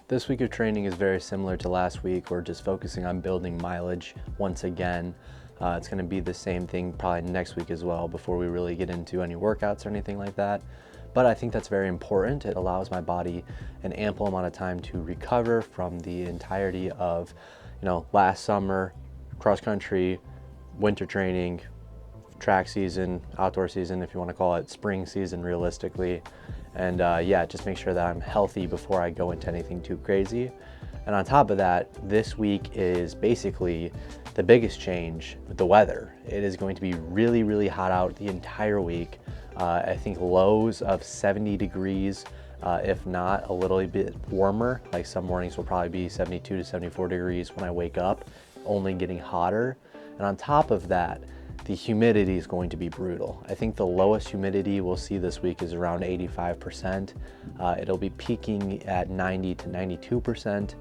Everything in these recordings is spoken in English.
This week of training is very similar to last week. We're just focusing on building mileage once again. It's going to be the same thing probably next week as well before we really get into any workouts or anything like that. But I think that's very important. It allows my body an ample amount of time to recover from the entirety of, last summer, cross country, winter training, track season, outdoor season, if you want to call it, spring season realistically. And just make sure that I'm healthy before I go into anything too crazy. And on top of that, this week is basically the biggest change with the weather. It is going to be really, really hot out the entire week. I think lows of 70 degrees, if not a little bit warmer. Like some mornings will probably be 72 to 74 degrees when I wake up, only getting hotter. And on top of that, the humidity is going to be brutal. I think the lowest humidity we'll see this week is around 85%. It'll be peaking at 90 to 92%.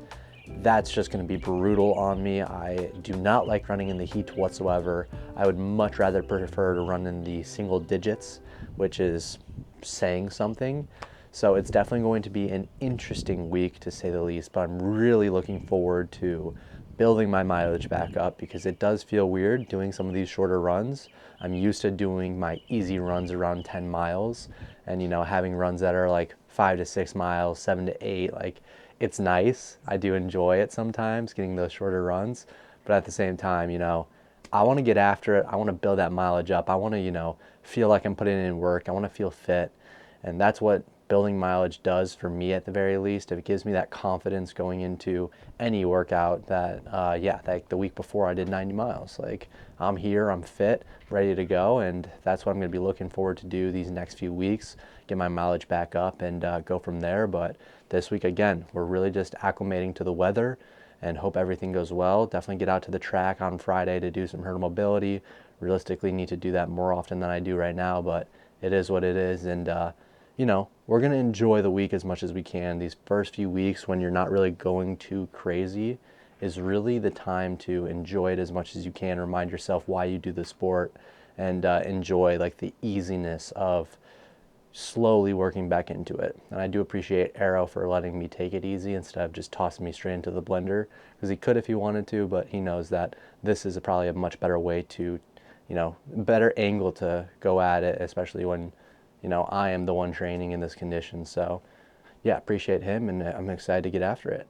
That's just gonna be brutal on me. I do not like running in the heat whatsoever. I would much rather prefer to run in the single digits, which is saying something. So it's definitely going to be an interesting week to say the least, but I'm really looking forward to building my mileage back up because it does feel weird doing some of these shorter runs. I'm used to doing my easy runs around 10 miles and having runs that are like 5 to 6 miles, 7 to 8, like it's nice. I do enjoy it sometimes getting those shorter runs, but at the same time, I want to get after it. I want to build that mileage up. I want to, feel like I'm putting in work. I want to feel fit. And that's what building mileage does for me at the very least. It gives me that confidence going into any workout that, like the week before I did 90 miles. Like I'm here, I'm fit, ready to go. And that's what I'm going to be looking forward to do these next few weeks, get my mileage back up and go from there. But this week, again, we're really just acclimating to the weather and hope everything goes well. Definitely get out to the track on Friday to do some hurdle mobility. Realistically, need to do that more often than I do right now, but it is what it is. And, we're going to enjoy the week as much as we can. These first few weeks when you're not really going too crazy is really the time to enjoy it as much as you can. Remind yourself why you do the sport and enjoy like the easiness of slowly working back into it. And I do appreciate Arrow for letting me take it easy instead of just tossing me straight into the blender, because he could if he wanted to, but he knows that this is probably a much better way to, better angle to go at it, especially when I am the one training in this condition. So yeah, appreciate him, and I'm excited to get after it.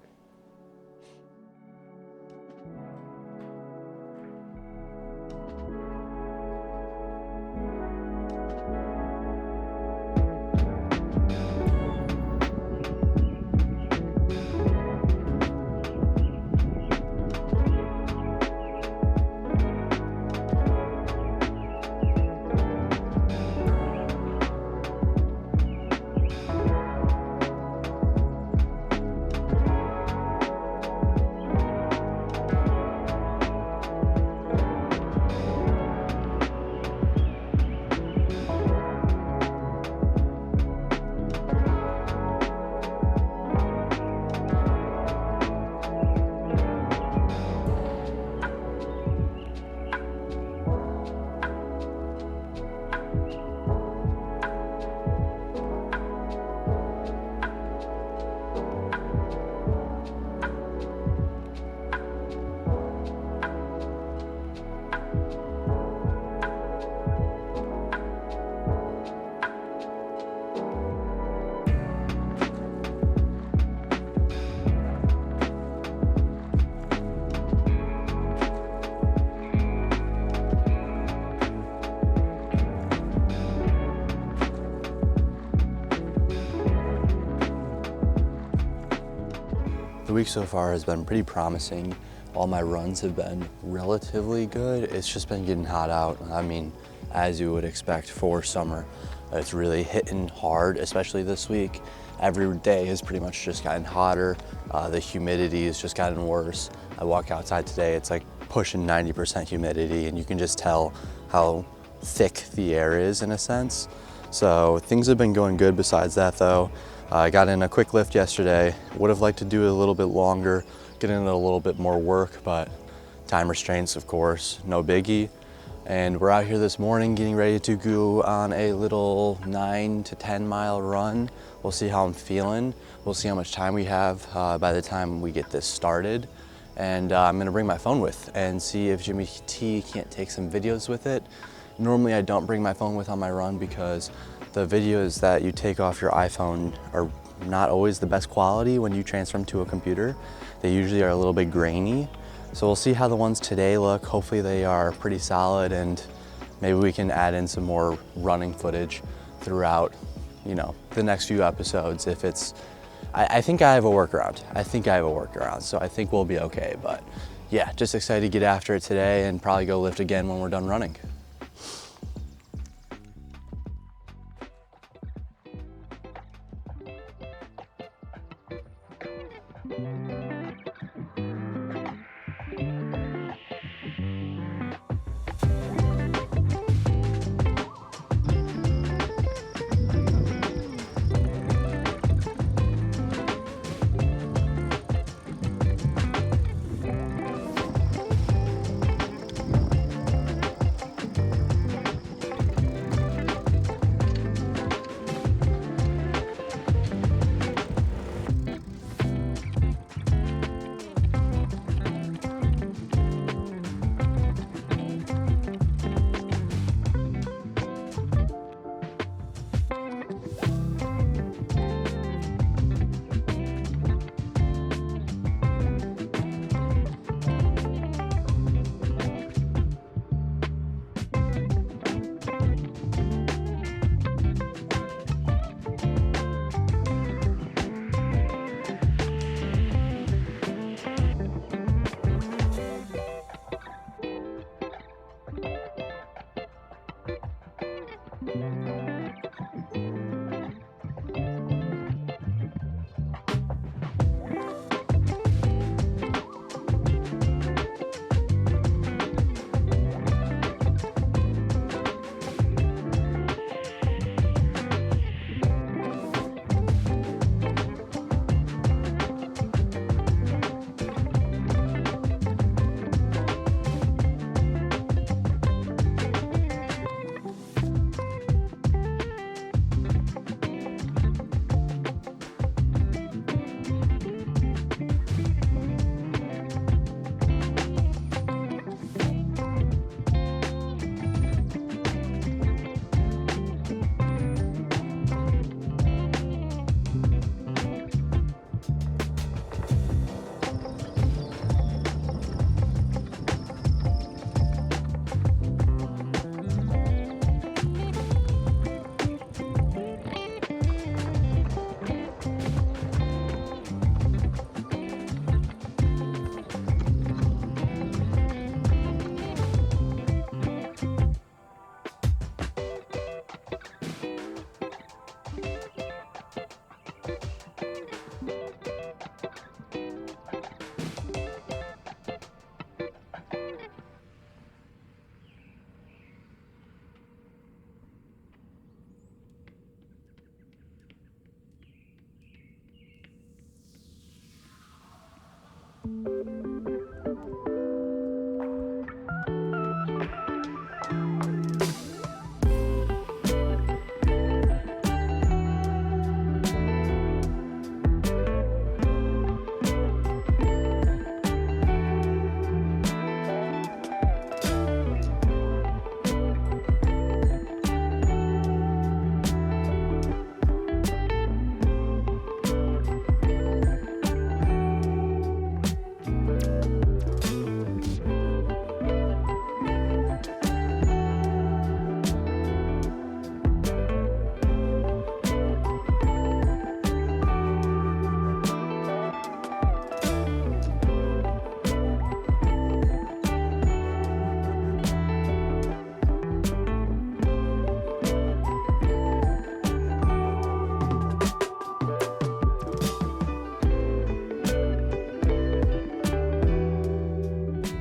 The week so far has been pretty promising. All my runs have been relatively good. It's just been getting hot out. I mean, as you would expect for summer, it's really hitting hard, especially this week. Every day has pretty much just gotten hotter. The humidity has just gotten worse. I walk outside today, it's like pushing 90% humidity, and you can just tell how thick the air is in a sense. So things have been going good besides that though. I got in a quick lift yesterday. Would have liked to do it a little bit longer, get in a little bit more work, but time restraints, of course, no biggie. And we're out here this morning getting ready to go on a little 9 to 10 mile run. We'll see how I'm feeling. We'll see how much time we have by the time we get this started. And I'm gonna bring my phone with and see if Jimmy T can't take some videos with it. Normally I don't bring my phone with on my run because the videos that you take off your iPhone are not always the best quality when you transfer them to a computer. They usually are a little bit grainy. So we'll see how the ones today look. Hopefully they are pretty solid, and maybe we can add in some more running footage throughout, the next few episodes. If it's, I think I have a workaround. So I think we'll be okay. But yeah, just excited to get after it today and probably go lift again when we're done running.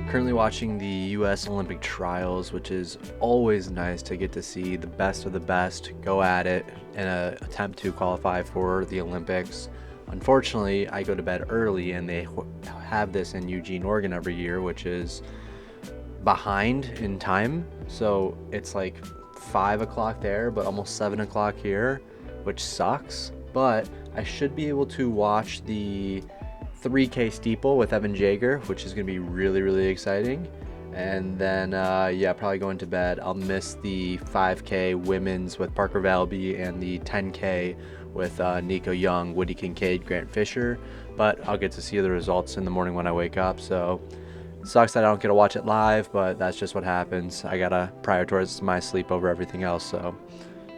Currently watching the U.S. Olympic trials, which is always nice to get to see the best of the best go at it in an attempt to qualify for the Olympics. Unfortunately, I go to bed early, and they have this in Eugene, Oregon every year, which is behind in time. So it's like 5 o'clock there, but almost 7 o'clock here, which sucks. But I should be able to watch the 3K steeple with Evan Jager, which is going to be really, really exciting. And then, yeah, probably going to bed. I'll miss the 5K women's with Parker Valby and the 10K with Nico Young, Woody Kincaid, Grant Fisher. But I'll get to see the results in the morning when I wake up. So it sucks that I don't get to watch it live, but that's just what happens. I got to prioritize my sleep over everything else. So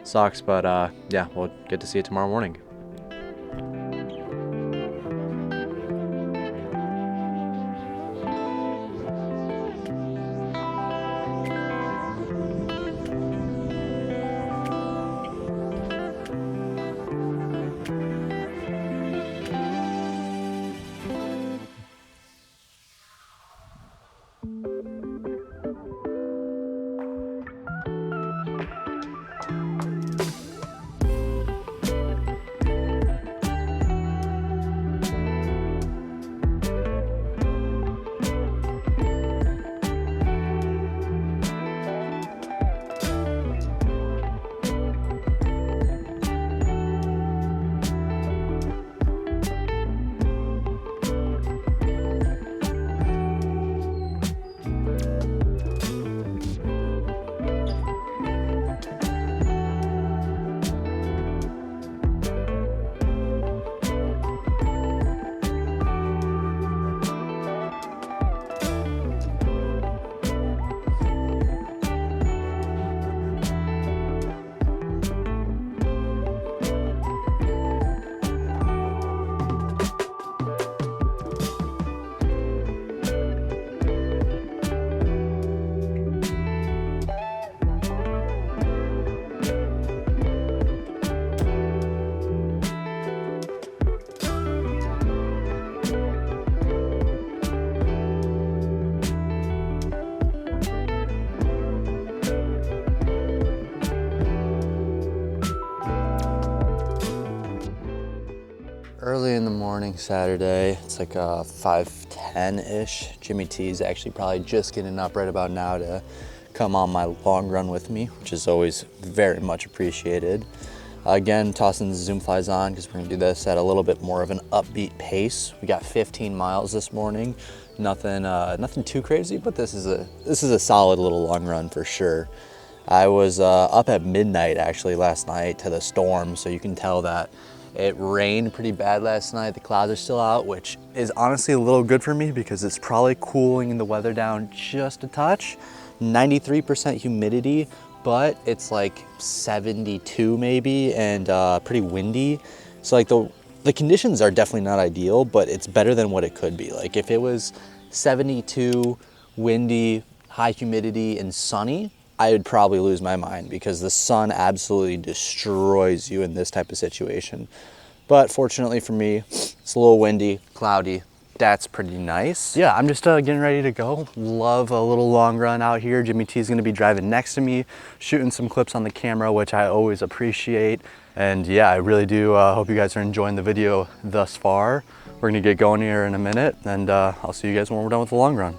sucks, but yeah, we'll get to see it tomorrow morning. Early in the morning Saturday, it's like 5:10-ish. Jimmy T's actually probably just getting up right about now to come on my long run with me, which is always very much appreciated. Again, tossing the Zoom flies on because we're gonna do this at a little bit more of an upbeat pace. We got 15 miles this morning. Nothing too crazy, but this is a solid little long run for sure. I was up at midnight actually last night to the storm, so you can tell that it rained pretty bad last night. The clouds are still out, which is honestly a little good for me because it's probably cooling the weather down just a touch. 93% humidity, but it's like 72 maybe, and pretty windy. So like the conditions are definitely not ideal, but it's better than what it could be. Like if it was 72, windy, high humidity, and sunny, I would probably lose my mind because the sun absolutely destroys you in this type of situation. But fortunately for me, it's a little windy, cloudy. That's pretty nice. Yeah, I'm just getting ready to go. Love a little long run out here. Jimmy T's gonna be driving next to me, shooting some clips on the camera, which I always appreciate. And yeah, I really do hope you guys are enjoying the video thus far. We're gonna get going here in a minute, and I'll see you guys when we're done with the long run.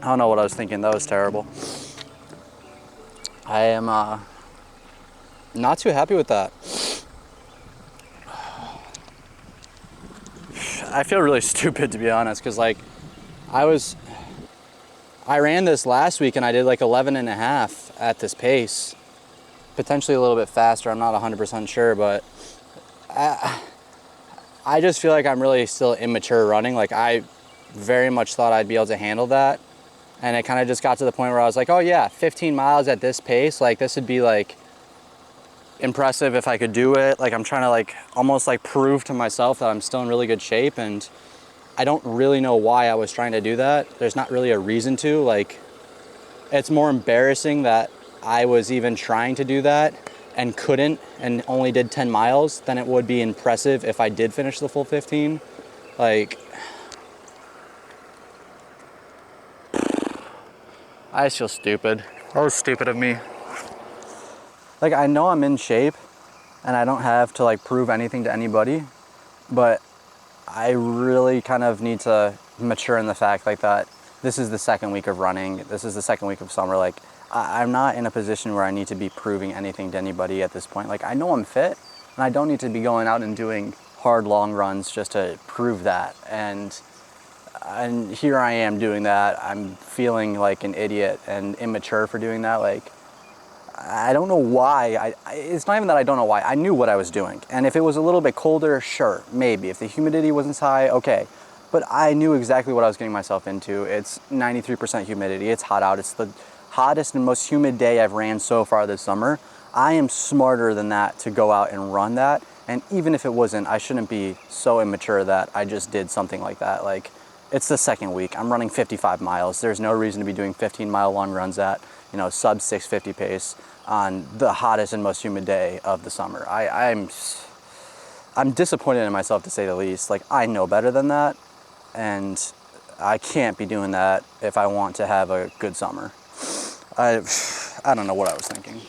I don't know what I was thinking. That was terrible. I am not too happy with that. I feel really stupid, to be honest, because like I ran this last week and I did like 11 and a half at this pace, potentially a little bit faster. I'm not 100% sure, but I just feel like I'm really still immature running. Like I very much thought I'd be able to handle that. And it kind of just got to the point where I was like, oh yeah, 15 miles at this pace, like this would be like impressive if I could do it. Like I'm trying to like almost like prove to myself that I'm still in really good shape, and I don't really know why I was trying to do that. There's not really a reason to. Like, it's more embarrassing that I was even trying to do that and couldn't and only did 10 miles than it would be impressive if I did finish the full 15. Like, I just feel stupid. That was stupid of me. Like, I know I'm in shape and I don't have to like prove anything to anybody, but I really kind of need to mature in the fact like that this is the second week of running. This is the second week of summer. Like, I'm not in a position where I need to be proving anything to anybody at this point. Like, I know I'm fit and I don't need to be going out and doing hard long runs just to prove that. And here I am doing that. I'm feeling like an idiot and immature for doing that. Like, I don't know why. It's not even that I don't know why. I knew what I was doing. And if it was a little bit colder, sure, maybe. If the humidity wasn't as high, okay. But I knew exactly what I was getting myself into. It's 93% humidity. It's hot out. It's the hottest and most humid day I've ran so far this summer. I am smarter than that to go out and run that. And even if it wasn't, I shouldn't be so immature that I just did something like that. Like, it's the second week. I'm running 55 miles. There's no reason to be doing 15-mile long runs at, sub 650 pace on the hottest and most humid day of the summer. I'm disappointed in myself, to say the least. Like, I know better than that, and I can't be doing that if I want to have a good summer. I don't know what I was thinking.